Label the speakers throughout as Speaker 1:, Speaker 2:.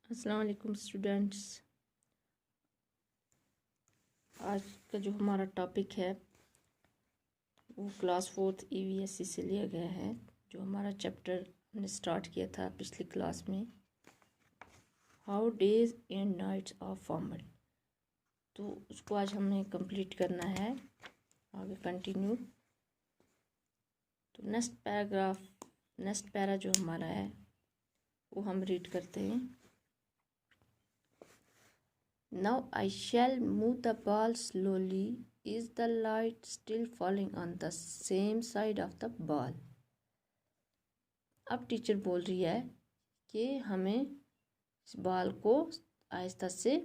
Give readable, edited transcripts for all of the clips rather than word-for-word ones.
Speaker 1: अस्सलाम वालेकुम स्टूडेंट्स। आज का जो हमारा टॉपिक है वो क्लास 4 EVSC से लिया गया है। जो हमारा चैप्टर हमने स्टार्ट किया था पिछली क्लास में, how days and nights are formed, तो उसको आज हमें कंप्लीट करना है। आगे कंटिन्यू। तो नेक्स्ट पैरा जो हमारा है वो हम रीड करते हैं। Now I shall move the ball slowly. Is the light still falling on the same side of the ball? अब टीचर बोल रही है कि हमें इस बॉल को आहिस्ता से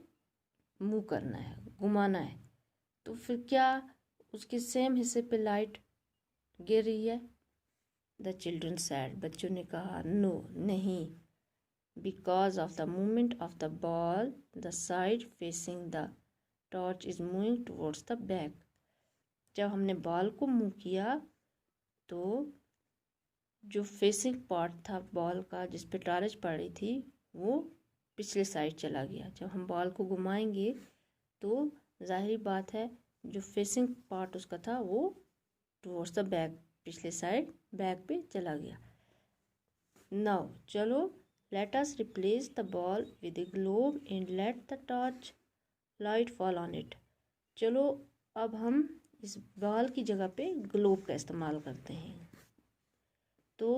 Speaker 1: मूव करना है, घुमाना है। तो फिर क्या उसके सेम हिस्से पे लाइट गिर रही है? द चिल्ड्रन सैड, बच्चों ने कहा नो, नहीं। Because of the movement of the ball, the side facing the torch is moving towards the back. जब हमने बॉल को मूव किया तो जो फेसिंग पार्ट था बॉल का, जिस पे टॉर्च पड़ रही थी, वो पिछले साइड चला गया। जब हम बॉल को घुमाएंगे तो जाहिर बात है जो फेसिंग पार्ट उसका था वो टुवर्ड्स द बैक, पिछले साइड बैक पे चला गया। नाउ चलो, let us replace the ball with a globe and let the torch light fall on it. चलो अब हम इस बॉल की जगह पे ग्लोब का इस्तेमाल करते हैं। तो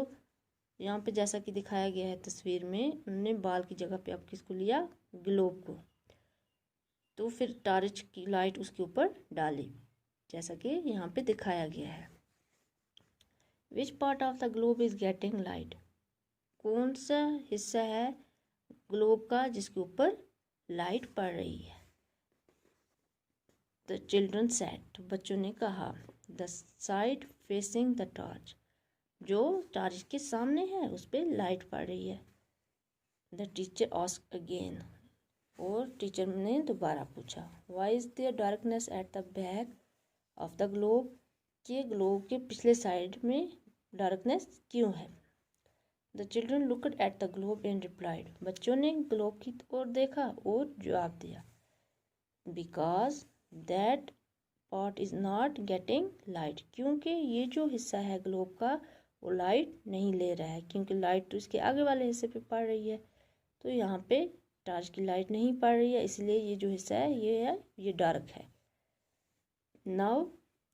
Speaker 1: यहाँ पे जैसा कि दिखाया गया है तस्वीर में, उन्होंने बॉल की जगह पे अब किसको लिया? ग्लोब को। तो फिर टॉर्च की लाइट उसके ऊपर डाली जैसा कि यहाँ पे दिखाया गया है। Which part of the globe is getting light? कौन सा हिस्सा है ग्लोब का जिसके ऊपर लाइट पड़ रही है? द चिल्ड्रन सेड, तो बच्चों ने कहा, the side facing the torch, जो टॉर्च के सामने है उस पर लाइट पड़ रही है। द टीचर आस्क्ड अगेन, और टीचर ने दोबारा पूछा, why is there darkness at the back of the globe, के ग्लोब के पिछले साइड में डार्कनेस क्यों है? The children looked at the globe and replied. बच्चों ने ग्लोब की ओर देखा और जवाब दिया, Because that part is not getting light. क्योंकि ये जो हिस्सा है ग्लोब का वो लाइट नहीं ले रहा है, क्योंकि लाइट तो इसके आगे वाले हिस्से पे पड़ रही है। तो यहाँ पे टॉर्च की लाइट नहीं पड़ रही है, इसलिए ये जो हिस्सा है ये डार्क है। Now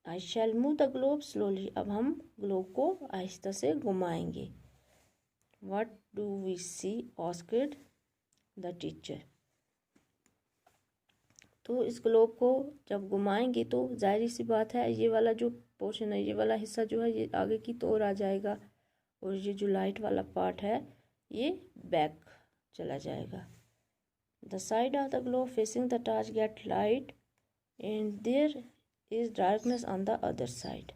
Speaker 1: I shall move the globe slowly. अब हम ग्लोब को आहिस्ता से घुमाएंगे। What do we see? asked the teacher. तो इस ग्लोब को जब घुमाएंगे तो जाहिर सी बात है ये वाला जो पोर्शन है, ये वाला हिस्सा जो है ये आगे की ओर आ जाएगा, और ये जो लाइट वाला पार्ट है ये बैक चला जाएगा। The side of the globe facing the torch get light and there is darkness on the other side.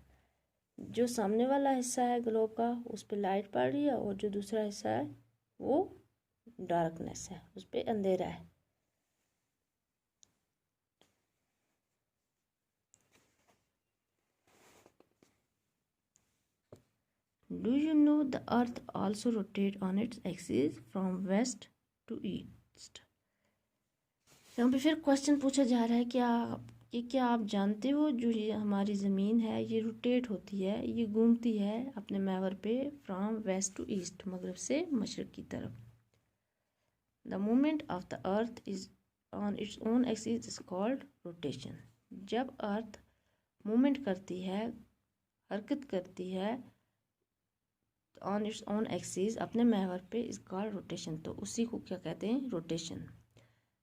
Speaker 1: जो सामने वाला हिस्सा है ग्लोब का उस पर लाइट पड़ रही है, और जो दूसरा हिस्सा है वो डार्कनेस है, उस पर अंधेरा है। Do you know the earth also rotate on its axis from west to east. यहाँ पे फिर क्वेश्चन पूछा जा रहा है क्या आप जानते हो जो ये हमारी ज़मीन है ये रोटेट होती है, ये घूमती है अपने महवर पे फ्रॉम वेस्ट टू ईस्ट, मगरब से मशरक़ की तरफ। The movement of the earth is on its own axis is called rotation. जब अर्थ मूवमेंट करती है, हरकत करती है ऑन इट्स ओन एक्सिस, अपने महवर पे, इज कॉल्ड रोटेशन। तो उसी को क्या कहते हैं? रोटेशन,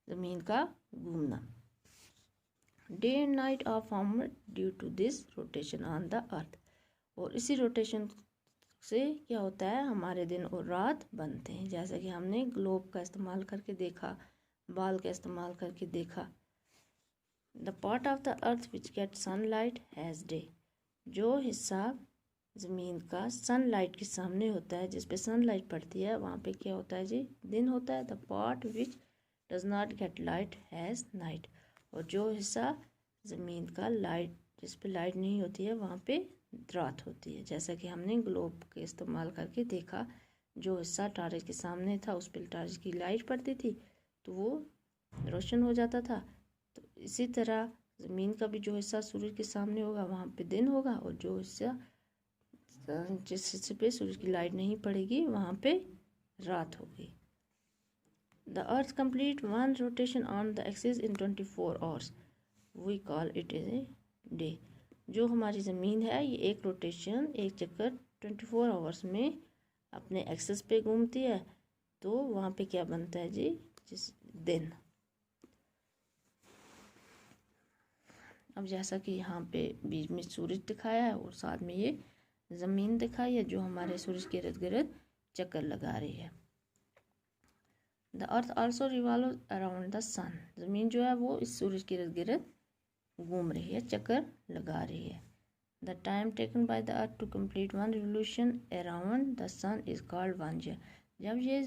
Speaker 1: ज़मीन का घूमना। Day and night are formed due to this rotation on the earth. और इसी रोटेशन से क्या होता है, हमारे दिन और रात बनते हैं, जैसा कि हमने ग्लोब का इस्तेमाल करके देखा, बॉल का इस्तेमाल करके देखा। The part of the earth which get sunlight has day. जो हिस्सा ज़मीन का सनलाइट के सामने होता है, जिस पे सनलाइट पड़ती है, वहाँ पे क्या होता है जी? दिन होता है। The part which does not gate light has night. और जो हिस्सा ज़मीन का लाइट, जिस पे लाइट नहीं होती है, वहाँ पे रात होती है, जैसा कि हमने ग्लोब के इस्तेमाल करके देखा जो हिस्सा टारगेट के सामने था उस पर टारगेट की लाइट पड़ती थी तो वो रोशन हो जाता था। तो इसी तरह ज़मीन का भी जो हिस्सा सूरज के सामने होगा वहाँ पे दिन होगा, और जो हिस्सा जिस हिस्से पे सूरज की लाइट नहीं पड़ेगी वहाँ पे रात होगी। The earth complete one rotation on the axis in 24 hours, we call it is a day. जो हमारी ज़मीन है ये एक रोटेशन, एक चक्कर 24 आवर्स में अपने एक्सिस पे घूमती है, तो वहाँ पे क्या बनता है जी, जिस दिन। अब जैसा कि यहाँ पे बीच में सूरज दिखाया है और साथ में ये ज़मीन दिखाई है जो हमारे सूरज के इर्द गिर्द चक्कर लगा रही है। The earth also revolve around the sun, ज़मीन जो है वो इस सूरज के इर्द गिर्द घूम रही है, चक्कर लगा रही है। The time taken by the earth to complete one revolution around the sun is called 1 year. जब ये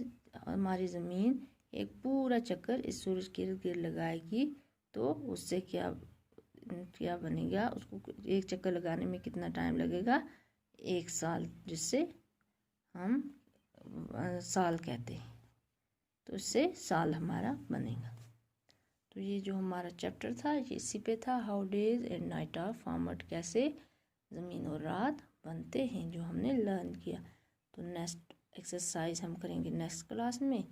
Speaker 1: हमारी ज़मीन एक पूरा चक्कर इस सूरज के इर्द गिर्द लगाएगी तो उससे क्या बनेगा, उसको एक चक्कर लगाने में कितना टाइम लगेगा, 1 साल, जिससे हम साल कहते हैं, तो इससे साल हमारा बनेगा। तो ये जो हमारा चैप्टर था ये इसी पे था, how days and night are formed, कैसे ज़मीन और रात बनते हैं, जो हमने लर्न किया। तो नेक्स्ट एक्सरसाइज हम करेंगे नेक्स्ट क्लास में।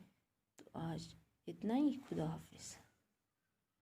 Speaker 1: तो आज इतना ही, खुदा हाफिज़।